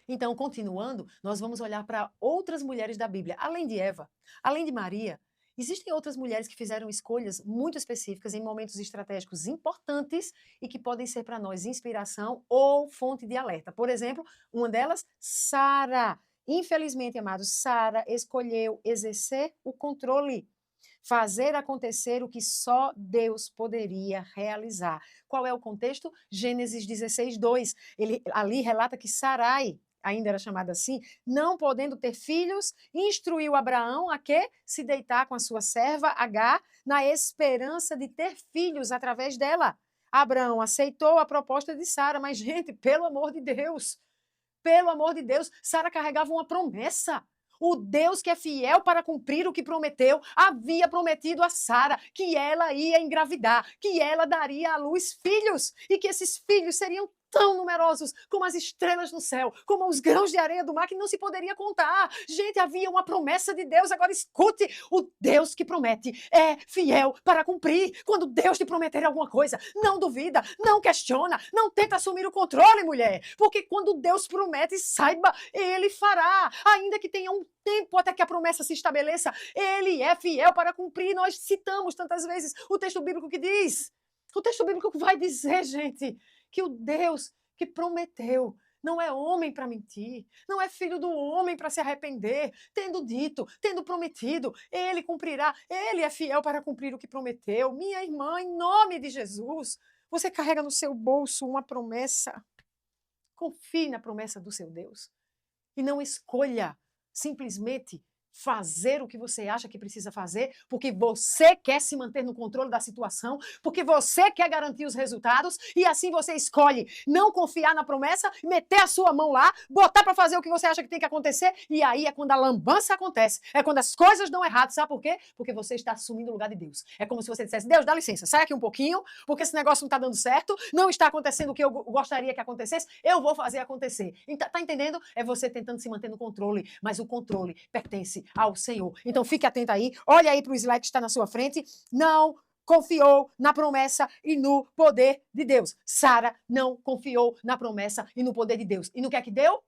Então, continuando, nós vamos olhar para outras mulheres da Bíblia, além de Eva, além de Maria. Existem outras mulheres que fizeram escolhas muito específicas em momentos estratégicos importantes e que podem ser para nós inspiração ou fonte de alerta. Por exemplo, uma delas, Sara. Infelizmente, amados, Sara escolheu exercer o controle, fazer acontecer o que só Deus poderia realizar. Qual é o contexto? Gênesis 16, 2. Ele ali relata que Sarai, ainda era chamada assim, não podendo ter filhos, instruiu Abraão a quê? Se deitar com a sua serva Agar, na esperança de ter filhos através dela. Abraão aceitou a proposta de Sara, mas, gente, pelo amor de Deus, Sara carregava uma promessa. O Deus que é fiel para cumprir o que prometeu havia prometido a Sara que ela ia engravidar, que ela daria à luz filhos e que esses filhos seriam tão numerosos como as estrelas no céu, como os grãos de areia do mar que não se poderia contar. Gente, havia uma promessa de Deus. Agora escute, o Deus que promete é fiel para cumprir. Quando Deus te prometer alguma coisa, não duvida, não questiona, não tenta assumir o controle, mulher, porque quando Deus promete, saiba, ele fará, ainda que tenha um tempo até que a promessa se estabeleça, ele é fiel para cumprir. Nós citamos tantas vezes o texto bíblico que diz, o texto bíblico vai dizer, gente, que o Deus que prometeu não é homem para mentir, não é filho do homem para se arrepender. Tendo dito, tendo prometido, ele cumprirá, ele é fiel para cumprir o que prometeu. Minha irmã, em nome de Jesus, você carrega no seu bolso uma promessa. Confie na promessa do seu Deus e não escolha simplesmente fazer o que você acha que precisa fazer, porque você quer se manter no controle da situação, porque você quer garantir os resultados, e assim você escolhe não confiar na promessa, meter a sua mão lá, botar para fazer o que você acha que tem que acontecer, e aí é quando a lambança acontece, é quando as coisas dão errado, sabe por quê? Porque você está assumindo o lugar de Deus. É como se você dissesse: Deus, dá licença, sai aqui um pouquinho, porque esse negócio não está dando certo, não está acontecendo o que eu gostaria que acontecesse, eu vou fazer acontecer. Então, tá entendendo? É você tentando se manter no controle, mas o controle pertence ao Senhor. Então fique atento aí, olha aí para o slide que está na sua frente. Não confiou na promessa e no poder de Deus. Sara não confiou na promessa e no poder de Deus. E no que é que deu?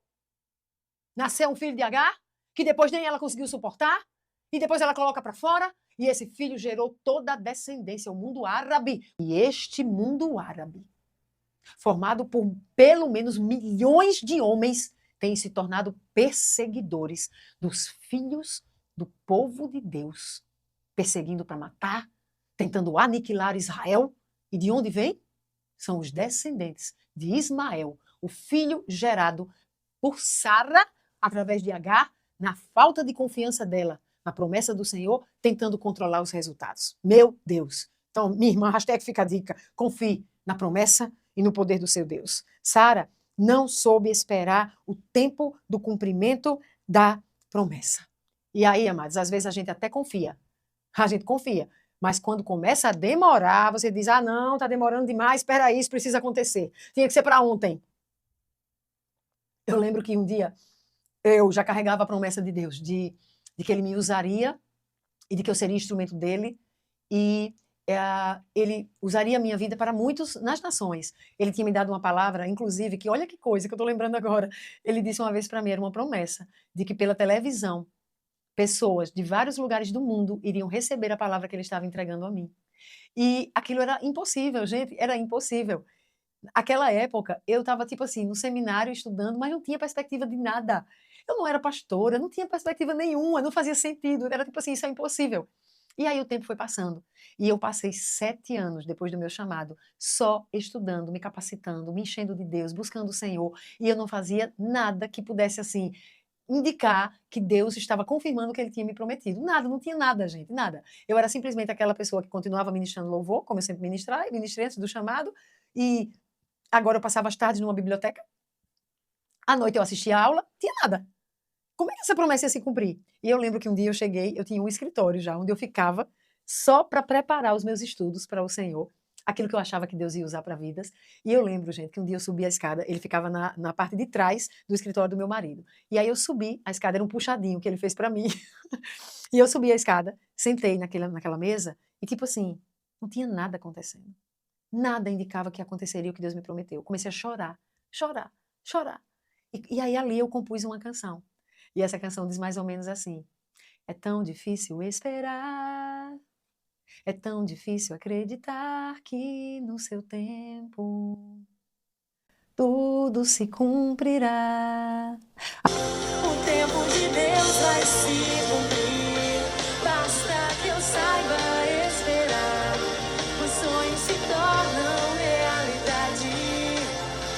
Nasceu um filho de Agar, que depois nem ela conseguiu suportar, e depois ela coloca para fora, e esse filho gerou toda a descendência, o mundo árabe. E este mundo árabe, formado por pelo menos milhões de homens, têm se tornado perseguidores dos filhos do povo de Deus, perseguindo para matar, tentando aniquilar Israel. E de onde vem? São os descendentes de Ismael, o filho gerado por Sara, através de Agar, na falta de confiança dela na promessa do Senhor, tentando controlar os resultados. Meu Deus! Então, minha irmã, hashtag fica a dica, confie na promessa e no poder do seu Deus. Sara não soube esperar o tempo do cumprimento da promessa. E aí, amados, às vezes a gente até confia. A gente confia. Mas quando começa a demorar, você diz: ah, não, está demorando demais, espera aí, isso precisa acontecer. Tinha que ser para ontem. Eu lembro que um dia eu já carregava a promessa de Deus, de que ele me usaria e de que eu seria instrumento dele. E ele usaria a minha vida para muitos nas nações. Ele tinha me dado uma palavra, inclusive, que olha que coisa que eu estou lembrando agora. Ele disse uma vez para mim, era uma promessa, de que pela televisão, pessoas de vários lugares do mundo iriam receber a palavra que ele estava entregando a mim. E aquilo era impossível, gente, era impossível. Aquela época, eu estava, tipo assim, no seminário estudando, mas não tinha perspectiva de nada. Eu não era pastora, não tinha perspectiva nenhuma, não fazia sentido. Era tipo assim, isso é impossível. E aí o tempo foi passando. E eu passei 7 anos depois do meu chamado, só estudando, me capacitando, me enchendo de Deus, buscando o Senhor. E eu não fazia nada que pudesse, assim, indicar que Deus estava confirmando o que ele tinha me prometido. Nada, não tinha nada, gente, nada. Eu era simplesmente aquela pessoa que continuava ministrando louvor, como eu sempre ministrei antes do chamado, e agora eu passava as tardes numa biblioteca, à noite eu assistia a aula, tinha nada. Como é que essa promessa ia se cumprir? E eu lembro que um dia eu cheguei, eu tinha um escritório já, onde eu ficava só para preparar os meus estudos para o Senhor, aquilo que eu achava que Deus ia usar para vidas. E eu lembro, gente, que um dia eu subi a escada, ele ficava na parte de trás do escritório do meu marido. E aí eu subi a escada, era um puxadinho que ele fez para mim. E eu subi a escada, sentei naquela mesa e, tipo assim, não tinha nada acontecendo. Nada indicava que aconteceria o que Deus me prometeu. Comecei a chorar, chorar, chorar. E aí ali eu compus uma canção. E essa canção diz mais ou menos assim: é tão difícil esperar, é tão difícil acreditar que no seu tempo tudo se cumprirá. O tempo de Deus vai se cumprir, basta que eu saiba esperar. Os sonhos se tornam realidade,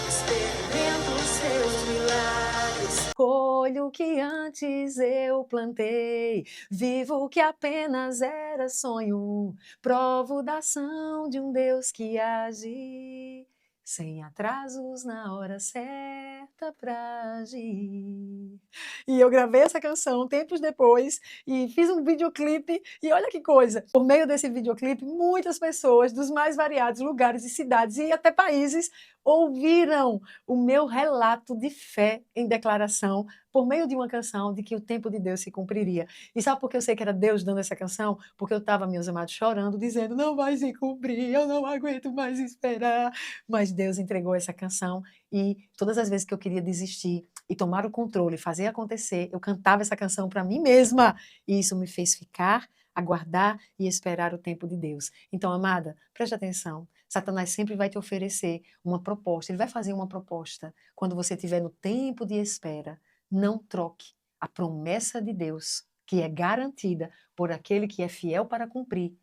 experimento os seus milagres. Colho o que antes eu plantei, vivo o que apenas era sonho, provo da ação de um Deus que age, sem atrasos na hora certa pra agir. E eu gravei essa canção tempos depois e fiz um videoclipe e olha que coisa, por meio desse videoclipe muitas pessoas dos mais variados lugares e cidades e até países ouviram o meu relato de fé em declaração por meio de uma canção de que o tempo de Deus se cumpriria. E sabe por que eu sei que era Deus dando essa canção? Porque eu estava, meus amados, chorando, dizendo, não vai se cumprir, eu não aguento mais esperar. Mas Deus entregou essa canção e todas as vezes que eu queria desistir e tomar o controle, fazer acontecer, eu cantava essa canção para mim mesma. E isso me fez ficar, aguardar e esperar o tempo de Deus. Então, amada, preste atenção. Satanás sempre vai te oferecer uma proposta. Ele vai fazer uma proposta. Quando você estiver no tempo de espera, não troque a promessa de Deus, que é garantida por aquele que é fiel para cumprir,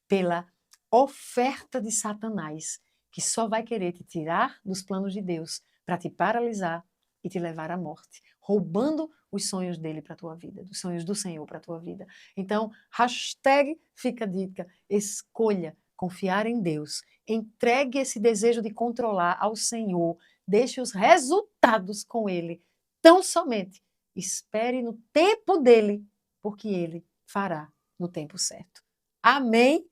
pela oferta de Satanás, que só vai querer te tirar dos planos de Deus para te paralisar e te levar à morte, roubando os sonhos dele para a tua vida, os sonhos do Senhor para a tua vida. Então, hashtag fica a dica, escolha confiar em Deus, entregue esse desejo de controlar ao Senhor, deixe os resultados com Ele, tão somente espere no tempo dele, porque Ele fará no tempo certo. Amém?